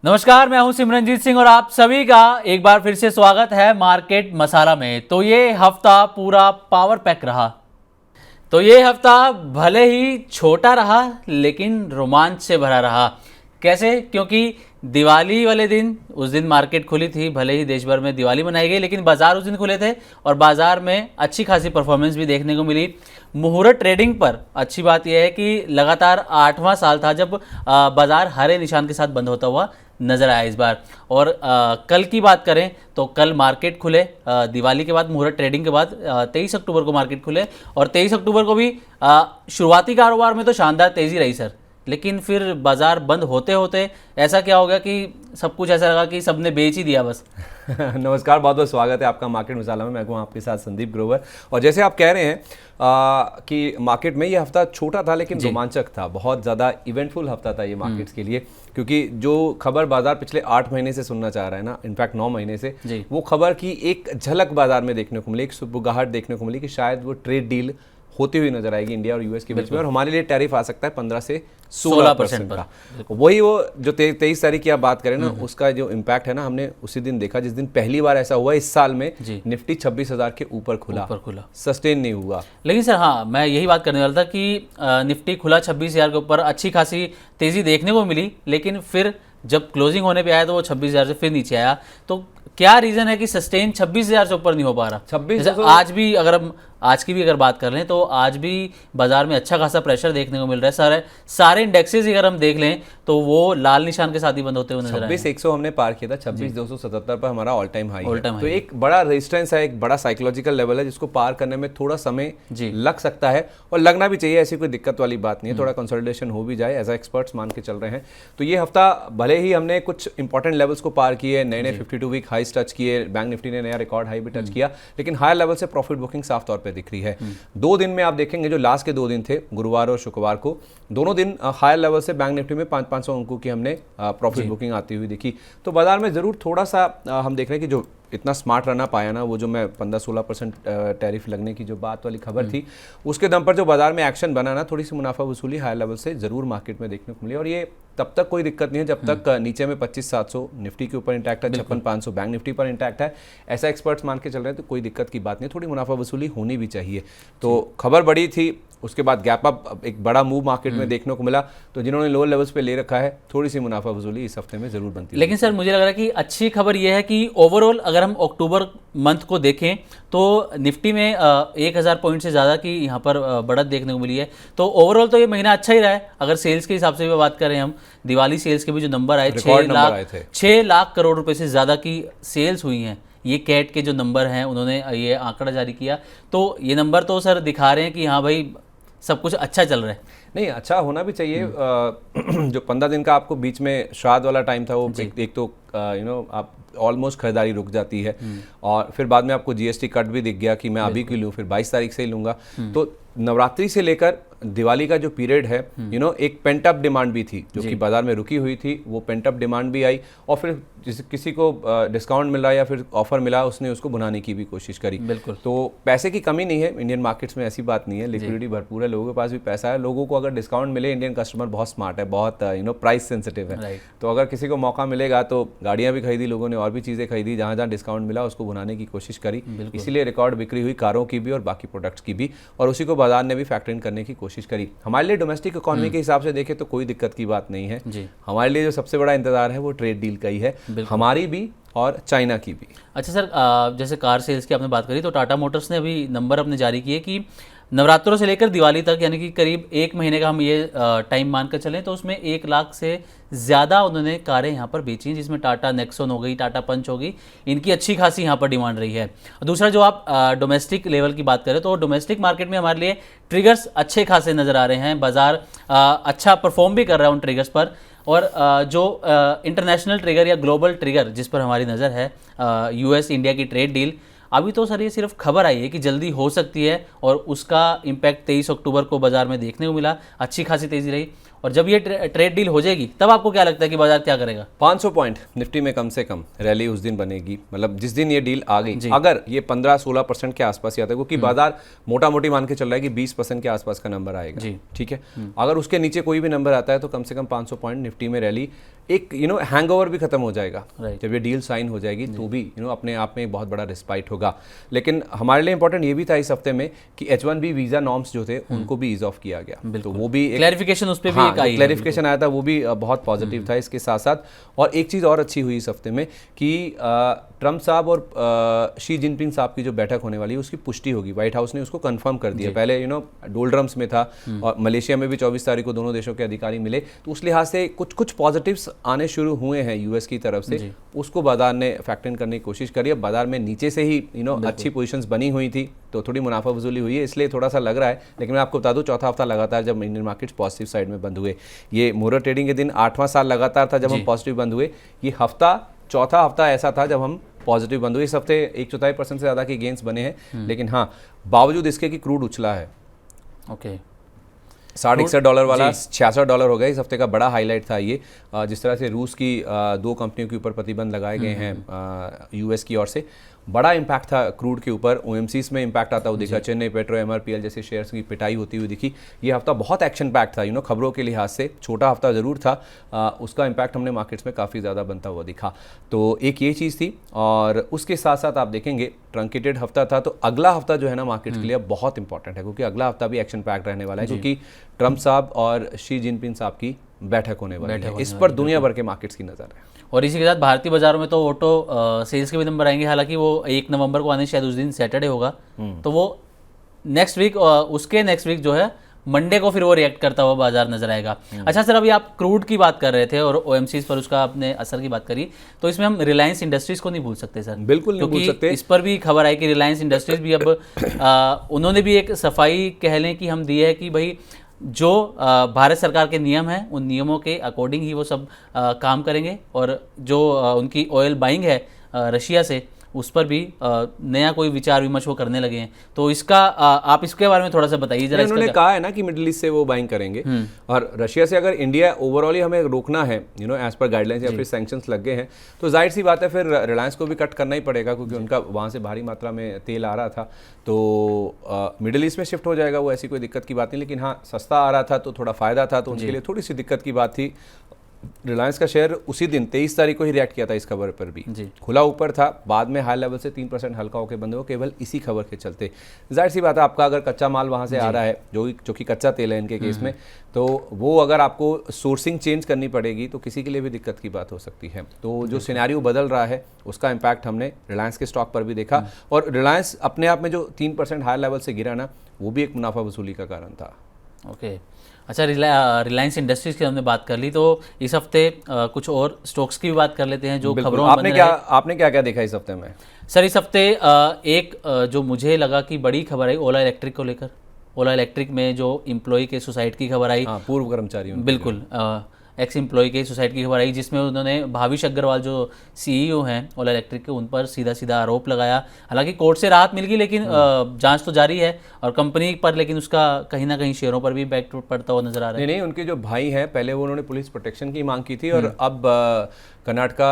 नमस्कार, मैं हूं सिमरनजीत सिंह और आप सभी का एक बार फिर से स्वागत है मार्केट मसाला में। तो ये हफ्ता पूरा पावर पैक रहा। तो ये हफ्ता भले ही छोटा रहा लेकिन रोमांच से भरा रहा। कैसे? क्योंकि दिवाली वाले दिन उस दिन मार्केट खुली थी, भले ही देश भर में दिवाली मनाई गई लेकिन बाजार उस दिन खुले थे और बाजार में अच्छी खासी परफॉर्मेंस भी देखने को मिली। मुहूर्त ट्रेडिंग पर अच्छी बात यह है कि लगातार 8वां साल था जब बाजार हरे निशान के साथ बंद होता हुआ नजर आया इस बार। और कल की बात करें तो कल मार्केट खुले दिवाली के बाद, मुहूर्त ट्रेडिंग के बाद 23 अक्टूबर को मार्केट खुले और 23 अक्टूबर को भी शुरुआती कारोबार में तो शानदार तेजी रही सर, लेकिन फिर बाजार बंद होते होते ऐसा क्या हो गया कि सब कुछ ऐसा लगा कि सबने बेच ही दिया बस। नमस्कार, बहुत बहुत स्वागत है आपका मार्केट मसाला में। मैं हूं आपके साथ संदीप ग्रोवर। और जैसे आप कह रहे हैं कि मार्केट में ये हफ्ता छोटा था लेकिन रोमांचक था, बहुत ज़्यादा इवेंटफुल हफ्ता था ये मार्केट्स के लिए, क्योंकि जो खबर बाजार पिछले 8 महीने से सुनना चाह रहा है ना, इनफैक्ट 9 महीने से, वो खबर की एक झलक बाजार में देखने को मिली, एक सुगबुगाहट देखने को मिली कि शायद वो ट्रेड डील होती हुई नजर आएगी इंडिया और यूएस के बीच में, और हमारे लिए टैरिफ आ सकता है 15 से 16% का। वही वो जो 23 तारीख की आप बात करें ना, उसका जो इम्पैक्ट है ना, हमने उसी दिन देखा जिस दिन पहली बार ऐसा हुआ इस साल में निफ्टी 26,000 के ऊपर खुला, सस्टेन नहीं हुआ। लेकिन सर हाँ, मैं यही बात करने वाला था कि निफ्टी खुला 26,000 के ऊपर, अच्छी खासी तेजी देखने को मिली, लेकिन फिर जब क्लोजिंग होने पे आया तो वो 26,000 से फिर नीचे आया। तो क्या रीजन है कि सस्टेन 26,000 से ऊपर नहीं हो पा रहा? 26 आज भी अगर हम आज की भी अगर बात कर लें तो आज भी बाजार में अच्छा खासा प्रेशर देखने को मिल रहा है। सारे इंडेक्सेस अगर हम देख लें तो वो लाल निशान के साथ ही बंद होते हुए नजर आए। 26,100 हमने पार किया था, 26,277 पर हमारा ऑल टाइम हाई है। तो एक बड़ा रेजिस्टेंस है, एक बड़ा साइकोलॉजिकल लेवल है जिसको पार करने में थोड़ा समय लग सकता है और लगना भी चाहिए, ऐसी कोई दिक्कत वाली बात नहीं है। थोड़ा कंसोलिडेशन हो भी जाए ऐसा एक्सपर्ट्स मान के चल रहे हैं। तो ये हफ्ता भले ही हमने कुछ इंपॉर्टेंट लेवल्स को पार किए, नए नए 52 वीक हाईस टच किए, बैंक निफ्टी ने नया रिकॉर्ड हाई भी टच किया, लेकिन हायर लेवल से प्रॉफिट बुकिंग साफ तौर पर दिख रही है। 2 दिन में आप देखेंगे, जो लास्ट के 2 दिन थे, गुरुवार और शुक्रवार को, दोनों दिन हायर लेवल से बैंक निफ्टी में 500 अंकों की हमने प्रॉफिट बुकिंग आती हुई दिखी। तो बाजार में जरूर थोड़ा सा हम देख रहे हैं कि जो इतना स्मार्ट रहना पाया ना, वो जो मैं 15-16% टैरिफ लगने की जो बात वाली खबर थी, उसके दम पर जो बाजार में एक्शन बना ना, थोड़ी सी मुनाफा वसूली हाई लेवल से जरूर मार्केट में देखने को मिली। और ये तब तक कोई दिक्कत नहीं है जब तक नीचे में 25,700 निफ्टी के ऊपर इंटैक्ट है, 56,500 बैंक निफ्टी पर इंटैक्ट है, ऐसा एक्सपर्ट्स मान के चल रहे हैं। तो कोई दिक्कत की बात नहीं, थोड़ी मुनाफा वसूली होनी भी चाहिए। तो खबर बड़ी थी, उसके बाद गैप अप, एक बड़ा मूव मार्केट में देखने को मिला। तो जिन्होंने लोअर लेवल्स पे ले रखा है, थोड़ी सी मुनाफा वसूली इस हफ्ते में जरूर बनती है। लेकिन सर मुझे लग रहा है कि अच्छी खबर यह है कि ओवरऑल अगर हम अक्टूबर मंथ को देखें तो निफ्टी में 1,000 पॉइंट से ज़्यादा की यहाँ पर बढ़त देखने को मिली है। तो ओवरऑल तो ये महीना अच्छा ही रहा है। अगर सेल्स के हिसाब से भी बात करें, हम दिवाली सेल्स के भी जो नंबर आए, 6 लाख करोड़ रुपए से ज़्यादा की सेल्स हुई हैं। ये कैट के जो नंबर हैं, उन्होंने ये आंकड़ा जारी किया। तो ये नंबर तो सर दिखा रहे हैं कि हाँ भाई, सब कुछ अच्छा चल रहा है। नहीं, अच्छा होना भी चाहिए। जो 15 दिन का आपको बीच में श्राद्ध वाला टाइम था, वो एक तो आप ऑलमोस्ट खरीदारी रुक जाती है, और फिर बाद में आपको जीएसटी कट भी दिख गया कि मैं अभी क्यों लूँ, फिर 22 तारीख से ही लूँगा। तो नवरात्रि से लेकर दिवाली का जो पीरियड है, एक पेंट अप डिमांड भी थी जो कि बाजार में रुकी हुई थी, वो पेंट अप डिमांड भी आई, और फिर किसी को डिस्काउंट मिला या फिर ऑफर मिला, उसने उसको भुनाने की भी कोशिश करी। बिल्कुल। तो पैसे की कमी नहीं है इंडियन मार्केट्स में, ऐसी बात नहीं है, लिक्विडिटी भरपूर है, लोगों के पास भी पैसा है। लोगों को अगर डिस्काउंट मिले, इंडियन कस्टमर बहुत स्मार्ट है, बहुत प्राइस सेंसिटिव है, तो अगर किसी को मौका मिलेगा तो गाड़ियां भी खरीदी लोगों ने, और भी चीज़ें खरीदी, जहाँ जहाँ डिस्काउंट मिला उसको भुनाने की कोशिश करी। इसीलिए रिकॉर्ड बिक्री हुई कारों की भी और बाकी प्रोडक्ट्स की भी, और उसी को बाजार ने भी फैक्टर इन करने की कोशिश करी। हमारे लिए डोमेस्टिक इकोनॉमी के हिसाब से देखें तो कोई दिक्कत की बात नहीं है। हमारे लिए जो सबसे बड़ा इंतजार है वो ट्रेड डील का ही है, हमारी भी और चाइना की भी। अच्छा सर, जैसे कार सेल्स की आपने बात करी, तो टाटा मोटर्स ने अभी नंबर अपने जारी किए कि नवरात्रों से लेकर दिवाली तक, यानी कि करीब 1 महीने का हम ये टाइम मानकर चलें, तो उसमें 1 लाख से ज़्यादा उन्होंने कारें यहाँ पर बेची हैं, जिसमें टाटा नेक्सॉन हो गई, टाटा पंच हो गई, इनकी अच्छी खासी यहाँ पर डिमांड रही है। दूसरा, जो आप डोमेस्टिक लेवल की बात करें तो डोमेस्टिक मार्केट में हमारे लिए ट्रिगर्स अच्छे खासे नज़र आ रहे हैं। बाजार अच्छा परफॉर्म भी कर रहा है उन ट्रिगर्स पर, और जो इंटरनेशनल ट्रिगर या ग्लोबल ट्रिगर जिस पर हमारी नज़र है, यूएस इंडिया की ट्रेड डील, अभी तो सर ये सिर्फ खबर आई है कि जल्दी हो सकती है, और उसका इम्पैक्ट 23 अक्टूबर को बाजार में देखने को मिला, अच्छी खासी तेज़ी रही। और जब ये ट्रेड डील हो जाएगी तब आपको क्या लगता है कि बाजार क्या करेगा? 500 पॉइंट निफ्टी में कम से कम रैली उस दिन बनेगी, मतलब जिस दिन ये डील आ गई। अगर ये 15-16% के आसपास ही आता है, क्योंकि बाजार मोटा मोटी मान के चल रहा है कि 20% के आसपास का नंबर आएगा, ठीक है। अगर उसके नीचे कोई भी नंबर आता है तो कम से कम 500 पॉइंट निफ्टी में रैली, एक हैंगओवर भी खत्म हो जाएगा जब ये डील साइन हो जाएगी, तो भी अपने आप में एक बहुत बड़ा रिस्पाइट होगा। लेकिन हमारे लिए इंपॉर्टेंट ये भी था इस हफ्ते में कि H1B वीजा नॉर्म्स जो थे उनको भी ईज ऑफ किया गया, तो वो भी क्लैरिफिकेशन उस पे भी एक आई, क्लैरिफिकेशन आया था, वो भी बहुत पॉजिटिव था। इसके साथ साथ और एक चीज़ और अच्छी हुई इस हफ्ते में कि ट्रम्प साहब और शी जिनपिंग साहब की जो बैठक होने वाली है उसकी पुष्टि होगी। व्हाइट हाउस ने उसको कंफर्म कर दिया। पहले डोल्ड्रम्स में था और मलेशिया में भी 24 तारीख को दोनों देशों के अधिकारी मिले, तो उस लिहाज से कुछ पॉजिटिव्स आने शुरू हुए हैं यूएस की तरफ से, उसको बाजार ने फैक्टर इन करने की कोशिश करी। अब बाजार में नीचे से ही अच्छी पोजीशंस बनी हुई थी तो थोड़ी मुनाफा वसूली हुई है, इसलिए थोड़ा सा लग रहा है। लेकिन मैं आपको बता दूं, चौथा हफ्ता लगातार जब इंडियन मार्केट्स पॉजिटिव साइड में बंद हुए, ये मोहर ट्रेडिंग के दिन 8वां साल लगातार था जब हम पॉजिटिव बंद हुए, ये चौथा हफ्ता ऐसा था जब हम पॉजिटिव बंद हुए। इस हफ्ते 1/4% से ज़्यादा के गेंस बने हैं, लेकिन हाँ बावजूद इसके कि क्रूड उछला है। ओके, $61 वाला $66 हो गया। इस हफ्ते का बड़ा हाईलाइट था ये, जिस तरह से रूस की 2 कंपनियों के ऊपर प्रतिबंध लगाए गए हैं यूएस की ओर से, बड़ा इम्पैक्ट था क्रूड के ऊपर। ओएमसीज में इम्पैक्ट आता हुआ दिखा, चेन्नई पेट्रो, एमआरपीएल जैसे शेयर्स की पिटाई होती हुई दिखी। ये हफ्ता बहुत एक्शन पैक्ट था खबरों के लिहाज से, छोटा हफ्ता ज़रूर था, उसका इम्पैक्ट हमने मार्केट्स में काफ़ी ज़्यादा बनता हुआ दिखा। तो एक ये चीज़ थी, और उसके साथ साथ आप देखेंगे ट्रंकेटेड हफ्ता था, तो अगला हफ्ता जो है ना मार्केट्स के लिए बहुत इंपॉर्टेंट है, क्योंकि अगला हफ्ता भी एक्शन पैक्ट रहने वाला है, क्योंकि ट्रम्प साहब और शी जिनपिंग साहब की बैठक होने वाली है। इस पर दुनिया भर के मार्केट्स की नज़र है। और इसी के साथ भारतीय बाजारों में तो ऑटो सेल्स के भी नंबर आएंगे, हालांकि वो 1 नवंबर को आने, शायद उस दिन सैटरडे होगा, तो वो नेक्स्ट वीक, उसके नेक्स्ट वीक जो है मंडे को फिर वो रिएक्ट करता हुआ बाजार नजर आएगा। अच्छा सर, अभी आप क्रूड की बात कर रहे थे और ओएमसीज पर उसका आपने असर की बात करी, तो इसमें हम रिलायंस इंडस्ट्रीज को नहीं भूल सकते सर। बिल्कुल नहीं भूल सकते। इस पर भी खबर आई कि रिलायंस इंडस्ट्रीज भी अब उन्होंने भी एक सफाई कह लें कि हम दी है कि भाई जो भारत सरकार के नियम हैं उन नियमों के अकॉर्डिंग ही वो सब काम करेंगे, और जो उनकी ऑयल बाइंग है रशिया से, उस पर भी नया कोई विचार विमर्श वो करने लगे हैं। तो इसका आप इसके बारे में थोड़ा सा बताइए जरा। उन्होंने कहा है ना कि मिडिल ईस्ट से वो बाइंग करेंगे, और रशिया से अगर इंडिया ओवरऑल ही हमें रोकना है एज पर गाइडलाइंस, या फिर सैंक्शंस लग गए हैं, तो जाहिर सी बात है फिर रिलायंस को भी कट करना ही पड़ेगा, क्योंकि उनका वहाँ से भारी मात्रा में तेल आ रहा था, तो मिडिल ईस्ट में शिफ्ट हो जाएगा वो, ऐसी कोई दिक्कत की बात नहीं। लेकिन हाँ, सस्ता आ रहा था तो थोड़ा फ़ायदा था, तो उनके लिए थोड़ी सी दिक्कत की बात थी। रिलायंस का शेयर उसी दिन 23 तारीख को ही रिएक्ट किया था इस खबर पर भी, खुला ऊपर था, बाद में हाई लेवल से 3% हल्का होकर बंद हुआ, केवल इसी खबर के चलते। जाहिर सी बात है, आपका अगर कच्चा माल वहाँ से आ रहा है, जो कि कच्चा तेल है इनके केस में, तो वो अगर आपको सोर्सिंग चेंज करनी पड़ेगी तो किसी के लिए भी दिक्कत की बात हो सकती है। तो जो सिनेरियो बदल रहा है उसका इम्पैक्ट हमने रिलायंस के स्टॉक पर भी देखा, और रिलायंस अपने आप में जो 3% हाई लेवल से गिरा ना, वो भी एक मुनाफा वसूली का कारण था। ओके, अच्छा, रिलायंस इंडस्ट्रीज की हमने बात कर ली, तो इस हफ्ते कुछ और स्टॉक्स की भी बात कर लेते हैं जो खबरों में आपने क्या क्या देखा इस हफ्ते में? सर, इस हफ्ते एक जो मुझे लगा कि बड़ी खबर आई ओला इलेक्ट्रिक को लेकर। ओला इलेक्ट्रिक में जो एम्प्लॉय के सुसाइड की खबर आई, पूर्व कर्मचारी, बिल्कुल एक्स एम्प्लॉय के सुसाइड की खबर आई, जिसमें उन्होंने भाविश अग्रवाल जो सीईओ हैं ओला इलेक्ट्रिक के, उन पर सीधा सीधा आरोप लगाया। हालांकि कोर्ट से राहत मिल गई, लेकिन जांच तो जारी है, और कंपनी पर लेकिन उसका कहीं ना कहीं शेयरों पर भी इम्पैक्ट पड़ता हुआ नजर आ रहा है। नहीं, उनके जो भाई हैं, पहले वो उन्होंने पुलिस प्रोटेक्शन की मांग की थी, और अब कर्नाटका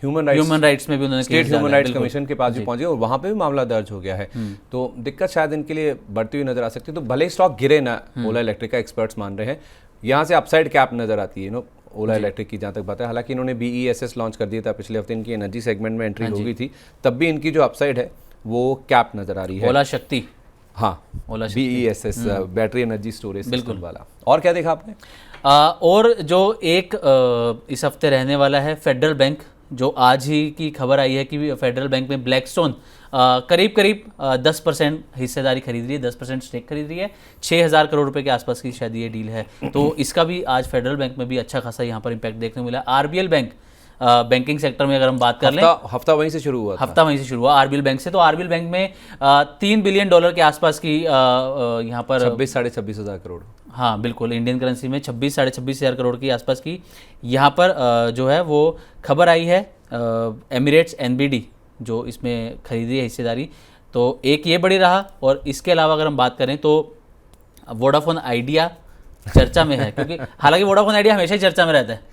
ह्यूमन राइट्स में भी उन्होंने स्टेट ह्यूमन राइट्स कमीशन के पास भी पहुंचे, और वहाँ पे भी मामला दर्ज हो गया है। तो दिक्कत शायद इनके लिए बढ़ती हुई नजर आ सकती है। तो भले स्टॉक गिरे ना, ओला इलेक्ट्रिक का एक्सपर्ट्स मान रहे हैं, यहाँ से अपसाइड कैप नजर आती है ओला इलेक्ट्रिक की, जहाँ तक बात है। हालांकि इन्होंने BESS लॉन्च कर दिया था पिछले हफ्ते, इनकी एनर्जी सेगमेंट में एंट्री हो गई थी, तब भी इनकी जो अपसाइड है वो कैप नजर आ रही है। ओला शक्ति, हाँ, ओला BESS battery energy storage system वाला। और क्या देखा आपने? और जो एक इस हफ्ते रहने वाला है फेडरल बैंक, जो आज ही की खबर आई है कि फेडरल बैंक में ब्लैकस्टोन करीब 10% हिस्सेदारी खरीद रही है, 10% स्टेक खरीद रही है। 6,000 करोड़ रुपए के आसपास की शायद ये डील है, तो इसका भी आज फेडरल बैंक में भी अच्छा खासा यहाँ पर इम्पैक्ट देखने को मिला। RBL बैंक, बैंकिंग सेक्टर में अगर हम बात कर लें, हफ्ता वहीं से शुरू हुआ, RBL बैंक से। तो RBL बैंक में $3 बिलियन के आसपास की यहाँ पर 26,000 से 26,000 करोड़, हाँ बिल्कुल, इंडियन करेंसी में 26,000 करोड़ की आसपास की यहाँ पर जो है वो खबर आई है। एमिरेट्स NBD जो इसमें खरीदी है हिस्सेदारी, तो एक ये बड़ी रहा। और इसके अलावा अगर हम बात करें तो वोडाफोन आइडिया चर्चा में है, क्योंकि हालांकि वोडाफोन आइडिया हमेशा ही चर्चा में रहता है।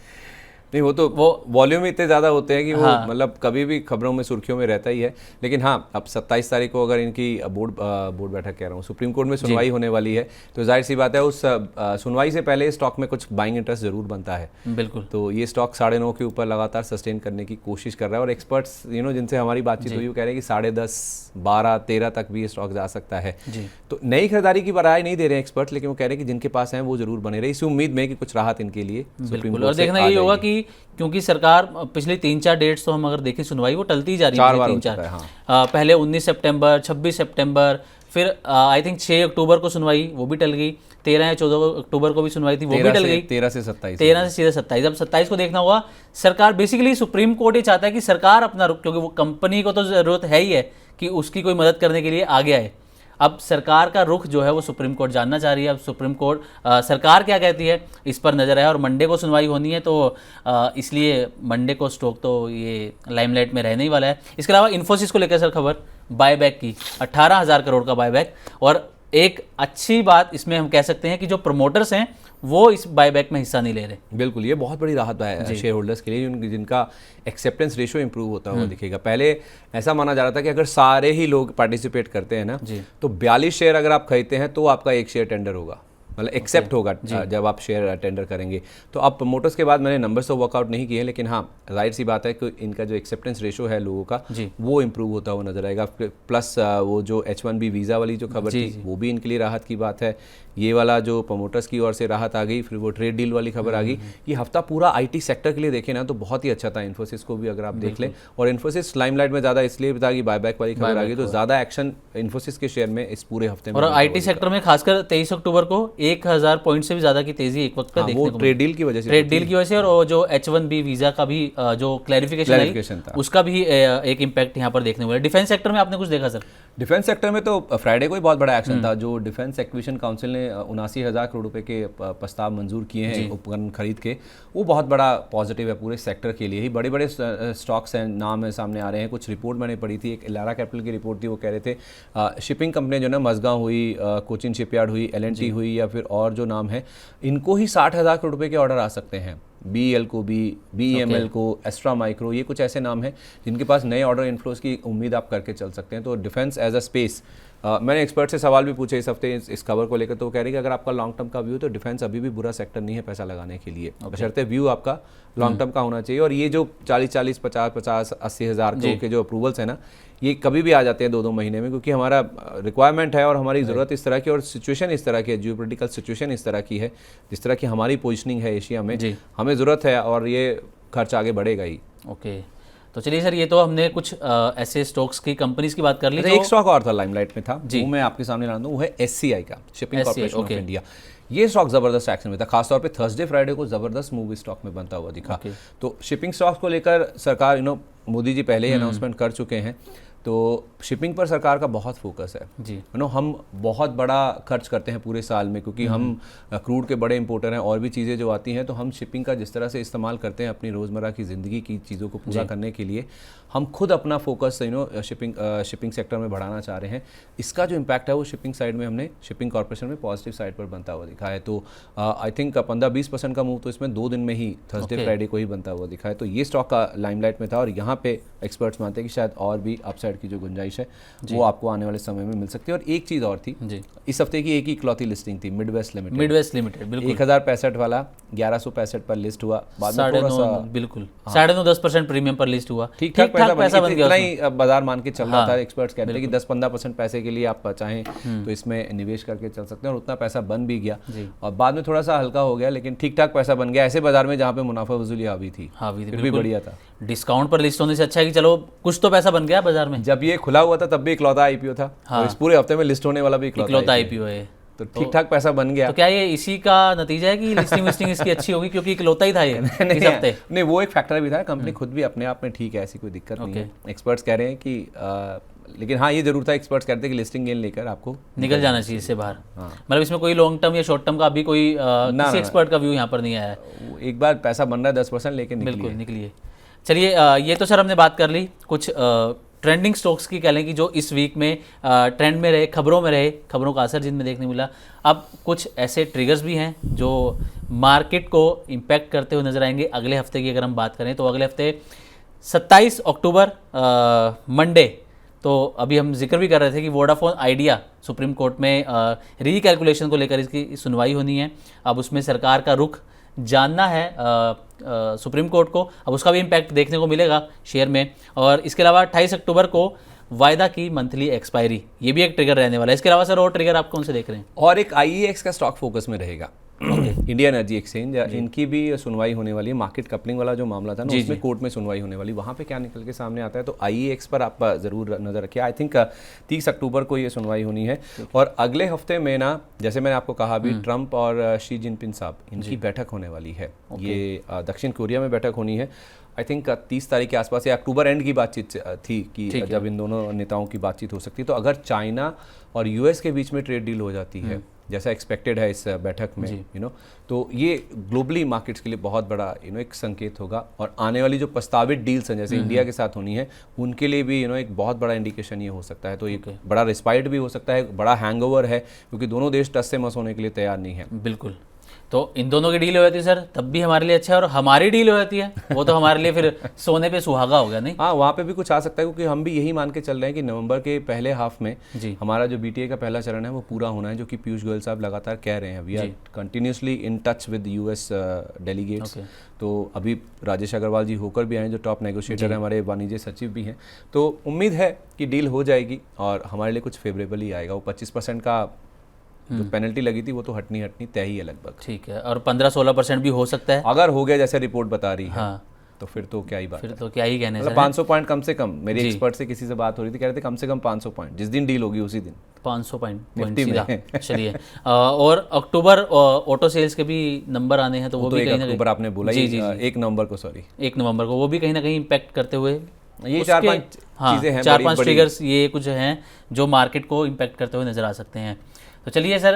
नहीं, वो तो वॉल्यूम इतने ज़्यादा होते हैं कि वो मतलब कभी भी खबरों में सुर्खियों में रहता ही है। लेकिन हाँ, अब 27 तारीख को अगर इनकी बोर्ड बैठक कह रहा हूँ, सुप्रीम कोर्ट में सुनवाई होने वाली है, तो जाहिर सी बात है उस सुनवाई से पहले स्टॉक में कुछ बाइंग इंटरेस्ट जरूर बनता है। बिल्कुल। तो ये स्टॉक 9.5 के ऊपर लगातार सस्टेन करने की कोशिश कर रहा है, और एक्सपर्ट्स जिनसे हमारी बातचीत हुई वो कह रहे हैं कि 10.5, 12, 13 तक भी ये स्टॉक जा सकता है। तो नई खरीदारी की राय नहीं दे रहे हैं एक्सपर्ट, लेकिन वो कह रहे हैं कि जिनके पास है वो जरूर बने रहे, इसी उम्मीद में कि कुछ राहत इनके लिए सुप्रीम कोर्ट और देखना ये होगा कि क्योंकि सरकार पिछली 3-4 डेट्स तो हम अगर देखें सुनवाई वो टलती जा रही है 3-4। पहले 19 सितंबर, 26 सितंबर, फिर आई थिंक 6 अक्टूबर को सुनवाई, वो भी टल गई। 13 या 14 अक्टूबर को भी सुनवाई थी, वो भी टल गई। 13 से 27, 13 से सीधे 27। अब 27 को देखना होगा। सरकार बेसिकली, सुप्रीम कोर्ट ये चाहता है कि सरकार अपना रुख, क्योंकि वो कंपनी को तो जरूरत है ही है कि उसकी कोई मदद करने के लिए आगे आए। अब सरकार का रुख जो है वो सुप्रीम कोर्ट जानना चाह रही है। अब सुप्रीम कोर्ट सरकार क्या कहती है इस पर नज़र है, और मंडे को सुनवाई होनी है, तो इसलिए मंडे को स्टॉक तो ये लाइमलाइट में रहने ही वाला है। इसके अलावा इन्फोसिस को लेकर सर खबर बायबैक की, 18,000 करोड़ का बायबैक। और एक अच्छी बात इसमें हम कह सकते हैं कि जो प्रमोटर्स हैं वो इस बायबैक में हिस्सा नहीं ले रहे। बिल्कुल, ये बहुत बड़ी राहत है शेयर होल्डर्स के लिए, जिनका एक्सेप्टेंस रेशियो इंप्रूव होता हुआ दिखेगा। पहले ऐसा माना जा रहा था कि अगर सारे ही लोग पार्टिसिपेट करते हैं ना, तो 42 शेयर अगर आप खरीदते हैं तो आपका एक शेयर टेंडर होगा, मतलब एक्सेप्ट होगा जब आप शेयर टेंडर करेंगे। तो अब प्रमोटर्स के बाद मैंने नंबर्स तो वर्कआउट नहीं किए हैं, लेकिन हाँ जाहिर सी बात है कि इनका जो एक्सेप्टेंस रेशो है लोगों का वो इंप्रूव होता हुआ नजर आएगा। प्लस वो जो H1B वीज़ा वाली जो खबर थी वो भी इनके लिए राहत की बात है। ये वाला जो प्रमोटर्स की ओर से राहत आ गई, फिर वो ट्रेड डील वाली खबर आ गई। ये हफ्ता पूरा IT सेक्टर के लिए देखें ना तो बहुत ही अच्छा था। इन्फोसिस को भी अगर आप देख लें, और इन्फोसिस लाइमलाइट में ज़्यादा इसलिए भी था कि बायबैक वाली खबर आ गई, तो ज़्यादा एक्शन इन्फोसिस के शेयर में इस पूरे हफ्ते में। और IT सेक्टर में खासकर 23 अक्टूबर को 1000 पॉइंट से भी ज़्यादा की तेजी एक वक्त पे देखने को मिली। ट्रेड डील की वजह से, और जो H1B वीज़ा का भी जो क्लैरिफिकेशन था उसका भी एक इम्पैक्ट यहाँ पर देखने को मिला। डिफेंस सेक्टर में आपने कुछ देखा सर? डिफेंस सेक्टर में तो फ्राइडे को ही बहुत बड़ा एक्शन था। जो डिफेंस एक्विजिशन काउंसिल ने 79,000 करोड़ रुपए के प्रस्ताव मंजूर किए हैं उपकरण खरीद के, वो बहुत बड़ा पॉजिटिव है पूरे सेक्टर के लिए ही। बड़े बड़े स्टॉक्स हैं, नाम है सामने आ रहे हैं। कुछ रिपोर्ट मैंने पढ़ी थी, एक इलारा कैपिटल की रिपोर्ट थी, वो कह रहे थे शिपिंग कंपनी जो ना मज़गांव हुई, कोचिन शिपयार्ड हुई, L&T हुई, या फिर और जो नाम है, इनको ही 60,000 करोड़ रुपए के ऑर्डर आ सकते हैं। BEL को, BEML को, एस्ट्रा माइक्रो, ये कुछ ऐसे नाम हैं जिनके पास नए ऑर्डर इनफ्लोज की उम्मीद आप करके चल सकते हैं। तो डिफेंस एज अ स्पेस, मैंने एक्सपर्ट से सवाल भी पूछे इस हफ्ते इस खबर को लेकर, तो वो कह रही है कि अगर आपका लॉन्ग टर्म का व्यू, तो डिफेंस अभी भी बुरा सेक्टर नहीं है पैसा लगाने के लिए, बशर्ते व्यू आपका लॉन्ग टर्म का होना चाहिए। और ये जो 40-40, 50-50, 80,000 करोड़ के जो अप्रूवल्स हैं ना, ये कभी भी आ जाते हैं 2-2 महीने में, क्योंकि हमारा रिक्वायरमेंट है और हमारी ज़रूरत इस तरह की, और सिचुएशन इस तरह की है, जियोपॉलिटिकल सिचुएशन इस तरह की है, जिस तरह की हमारी पोजीशनिंग है एशिया में, हमें ज़रूरत है, और ये खर्च आगे बढ़ेगा ही। ओके, तो चलिए सर, ये तो हमने कुछ ऐसे स्टॉक्स की कंपनीज की बात कर ली। तो एक स्टॉक और था लाइमलाइट में था, वो मैं आपके सामने ला दूं, वो है SCI का, शिपिंग कॉर्पोरेशन ऑफ इंडिया। ये स्टॉक जबरदस्त एक्शन में था, खासतौर पे थर्सडे फ्राइडे को जबरदस्त मूव स्टॉक में बनता हुआ दिखा। तो शिपिंग स्टॉक्स को लेकर सरकार मोदी जी पहले ही अनाउंसमेंट कर चुके हैं, तो शिपिंग पर सरकार का बहुत फोकस है जी। हम बहुत बड़ा खर्च करते हैं पूरे साल में, क्योंकि हम क्रूड के बड़े इंपोर्टर हैं, और भी चीज़ें जो आती हैं, तो हम शिपिंग का जिस तरह से इस्तेमाल करते हैं अपनी रोज़मर्रा की ज़िंदगी की चीज़ों को पूरा करने के लिए, हम खुद अपना फोकस शिपिंग सेक्टर में बढ़ाना चाह रहे हैं। इसका जो इम्पैक्ट है वो शिपिंग साइड में हमने शिपिंग कॉर्पोरेशन में पॉजिटिव साइड पर बनता हुआ दिखा है। तो आई थिंक 15-20% का मूव तो इसमें 2 दिन में ही थर्सडे फ्राइडे को ही बनता हुआ दिखा है। तो ये स्टॉक का लाइमलाइट में था, और यहाँ पे एक्सपर्ट्स मानते हैं कि शायद और भी अपसाइड की जो गुंजाइश है वो आपको आने वाले समय में मिल सकती है। और एक चीज़ और थी, इस हफ्ते की एक ही इकलौती लिस्टिंग थी, मिडवेस्ट लिमिटेड, बिल्कुल 1065 वाला 1165 पर लिस्ट हुआ, बाद में थोड़ा सा बिल्कुल 9.5-10% प्रीमियम पर लिस्ट हुआ, ठीक ठाक पैसा बन गया। इतना ही बाजार मान के चल रहा था। एक्सपर्ट्स कहते हैं कि 10-15% पैसे के लिए आप चाहें तो इसमें निवेश करके चल सकते हैं, और उतना पैसा बन भी गया, और बाद में थोड़ा सा हल्का हो गया, लेकिन ठीक ठाक पैसा बन गया ऐसे बाजार में जहाँ पे मुनाफा वसूली हावी थी, फिर भी बढ़िया था। डिस्काउंट पर लिस्ट होने से अच्छा है कि चलो कुछ तो पैसा बन गया बाजार में। जब ये खुला हुआ था तब भी इकलौता IPO था, और इस पूरे हफ्ते में लिस्ट होने वाला भी इकलौता IPO है, तो ठीक ठाक पैसा बन गया। तो क्या ये इसी का नतीजा है कि लिस्टिंग इसकी अच्छी होगी, क्योंकि इकलौता ही था ये इस हफ्ते? नहीं, वो एक फैक्टर भी था। कंपनी खुद भी अपने आप में ठीक है, ऐसी कोई दिक्कत नहीं है। एक्सपर्ट्स कह रहे हैं कि लेकिन हाँ, ये जरूर था, एक्सपर्ट्स कहते हैं कि लिस्टिंग गेन लेकर आपको निकल जाना चाहिए इससे बाहर। मतलब इसमें कोई लॉन्ग टर्म या शॉर्ट टर्म का अभी कोई किसी एक्सपर्ट का व्यू यहाँ पर नहीं आया है। एक बार पैसा बन रहा है 10%, लेकिन बिल्कुल निकलिए। चलिए, ये तो सर हमने बात कर ली कुछ ट्रेंडिंग स्टॉक्स की कह लें कि जो इस वीक में ट्रेंड में रहे, खबरों में रहे, खबरों का असर जिनमें देखने मिला। अब कुछ ऐसे ट्रिगर्स भी हैं जो मार्केट को इम्पैक्ट करते हुए नजर आएंगे। अगले हफ्ते की अगर हम बात करें तो अगले हफ्ते 27 अक्टूबर मंडे, तो अभी हम जिक्र भी कर रहे थे कि वोडाफोन आइडिया सुप्रीम कोर्ट में रीकैलकुलेशन को लेकर इसकी सुनवाई होनी है। अब उसमें सरकार का रुख जानना है सुप्रीम कोर्ट को। अब उसका भी इम्पैक्ट देखने को मिलेगा शेयर में। और इसके अलावा 28 अक्टूबर को वायदा की मंथली एक्सपायरी, ये भी एक ट्रिगर रहने वाला है। इसके अलावा सर और ट्रिगर आप कौन से देख रहे हैं? और एक IEX का स्टॉक फोकस में रहेगा, इंडियन एनर्जी एक्सचेंज, इनकी भी सुनवाई होने वाली है। मार्केट कपलिंग वाला जो मामला था ना, उसमें कोर्ट में सुनवाई होने वाली, वहाँ पे क्या निकल के सामने आता है, तो IEX पर आप ज़रूर नज़र रखिए। आई थिंक 30 अक्टूबर को ये सुनवाई होनी है। और अगले हफ्ते में ना, जैसे मैंने आपको कहा भी, ट्रंप और शी जिनपिंग साहब, इनकी बैठक होने वाली है। ये दक्षिण कोरिया में बैठक होनी है। आई थिंक 30 तारीख के आसपास या अक्टूबर एंड की बातचीत थी कि जब इन दोनों नेताओं की बातचीत हो सकती है। तो अगर चाइना और US के बीच में ट्रेड डील हो जाती है जैसा एक्सपेक्टेड है इस बैठक में, तो ये ग्लोबली मार्केट्स के लिए बहुत बड़ा एक संकेत होगा। और आने वाली जो प्रस्तावित डील्स हैं जैसे इंडिया के साथ होनी है, उनके लिए भी एक बहुत बड़ा इंडिकेशन ये हो सकता है। तो एक बड़ा रिस्पाइट भी हो सकता है, बड़ा हैंगओवर है, क्योंकि दोनों देश टस से मस होने के लिए तैयार नहीं है। बिल्कुल। तो इन दोनों की डील हो जाती है सर, तब भी हमारे लिए अच्छा है। और हमारी डील हो जाती है, वो तो हमारे लिए फिर सोने पे सुहागा हो गया। नहीं, हाँ, वहाँ पे भी कुछ आ सकता है, क्योंकि हम भी यही मान के चल रहे हैं कि नवंबर के पहले हाफ में हमारा जो BTA का पहला चरण है वो पूरा होना है, जो कि पीयूष गोयल साहब लगातार कह रहे हैं। We are continuously in touch with US delegates. तो अभी राजेश अग्रवाल जी होकर भी आए, जो टॉप नेगोशिएटर हैं, हमारे वाणिज्य सचिव भी हैं। तो उम्मीद है कि डील हो जाएगी और हमारे लिए कुछ फेवरेबल ही आएगा। वो 25% का जो पेनल्टी लगी थी वो तो हटनी तय ही है लगभग। ठीक है, और 15-16% भी हो सकता है अगर हो गया जैसे रिपोर्ट बता रही है। हाँ, तो फिर तो क्या ही बात, फिर तो क्या ही कहने, मतलब 500 पॉइंट कम से कम। मेरी एक्सपर्ट से किसी से बात हो रही थी, कह रहे थे कम से कम 500 पॉइंट, जिस दिन डील होगी उसी दिन 500 पॉइंट सीधा। चलिए, और अक्टूबर ऑटो सेल्स के भी नंबर आने हैं, तो वो भी कहीं ना कहीं, अक्टूबर आपने बोला, 1 नवंबर को, सॉरी 1 नवंबर को, वो भी कहीं ना कहीं इम्पैक्ट करते हुए ये 4-5 चीजें हैं, 4-5 ट्रिगर्स ये कुछ हैं जो मार्केट को इम्पैक्ट करते हुए नजर आ सकते हैं। तो चलिए सर,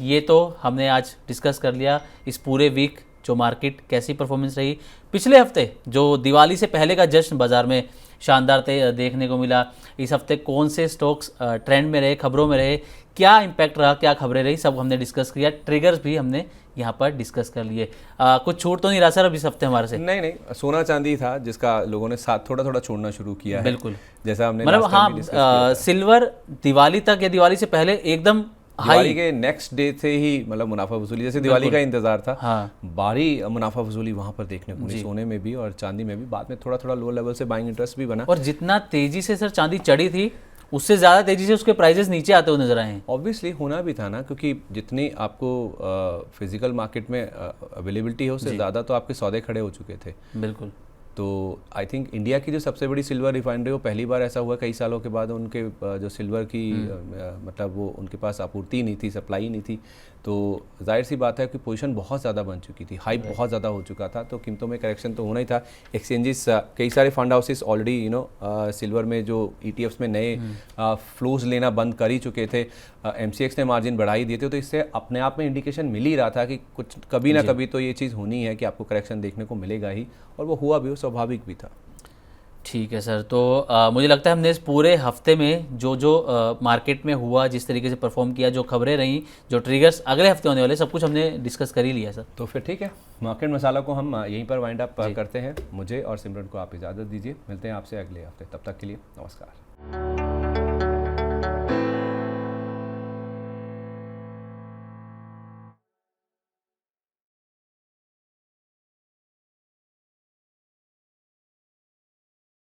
ये तो हमने आज डिस्कस कर लिया इस पूरे वीक जो मार्केट कैसी परफॉर्मेंस रही। पिछले हफ्ते जो दिवाली से पहले का जश्न बाजार में शानदार देखने को मिला, इस हफ्ते कौन से स्टॉक्स ट्रेंड में रहे, खबरों में रहे, क्या इम्पैक्ट रहा, क्या खबरें रही, सब हमने डिस्कस किया। ट्रिगर्स भी हमने यहाँ पर डिस्कस कर लिए। कुछ छूट तो नहीं रहा सर अब इस हफ्ते हमारे से? नहीं, सोना चांदी था जिसका लोगों ने साथ थोड़ा थोड़ा छोड़ना शुरू किया है। बिल्कुल, जैसा हमने मतलब हाँ, सिल्वर दिवाली तक या दिवाली से पहले एकदम दिवाली के नेक्स्ट डे से ही मतलब मुनाफा वसूली, जैसे दिवाली का इंतजार था, हाँ, भारी मुनाफा वसूली वहां पर देखने को मिली, सोने में भी और चांदी में भी। बाद में थोड़ा थोड़ा लो लेवल से बाइंग इंटरेस्ट भी बना। और जितना तेजी से सर चांदी चढ़ी थी, उससे ज़्यादा तेजी से उसके प्राइजेस नीचे आते हुए नजर आए हैं। ऑब्वियसली होना भी था ना, क्योंकि जितनी आपको फिजिकल मार्केट में अवेलेबिलिटी है, उससे ज़्यादा तो आपके सौदे खड़े हो चुके थे। बिल्कुल। तो आई थिंक इंडिया की जो सबसे बड़ी सिल्वर रिफाइनरी, वो पहली बार ऐसा हुआ कई सालों के बाद, उनके जो सिल्वर की मतलब वो उनके पास आपूर्ति नहीं थी, सप्लाई नहीं थी। तो जाहिर सी बात है कि पोजीशन बहुत ज़्यादा बन चुकी थी, हाइप बहुत ज़्यादा हो चुका था, तो कीमतों में करेक्शन तो होना ही था। एक्सचेंजेस, कई सारे फंड हाउसेस ऑलरेडी सिल्वर में जो ETFs में नए फ्लोज लेना बंद कर ही चुके थे। MCX ने मार्जिन बढ़ा ही दिए थे। तो इससे अपने आप में इंडिकेशन मिल ही रहा था कि कुछ कभी ना कभी तो ये चीज़ होनी है कि आपको करेक्शन देखने को मिलेगा ही, और वो हुआ भी, वो स्वाभाविक भी था। ठीक है सर, तो मुझे लगता है हमने इस पूरे हफ्ते में जो मार्केट में हुआ, जिस तरीके से परफॉर्म किया, जो खबरें रहीं, जो ट्रिगर्स अगले हफ्ते होने वाले, सब कुछ हमने डिस्कस कर ही लिया सर। तो फिर ठीक है, मार्केट मसाला को हम यहीं पर वाइंड अप करते हैं। मुझे और सिमरन को आप इजाज़त दीजिए, मिलते हैं आपसे अगले हफ्ते। तब तक के लिए नमस्कार।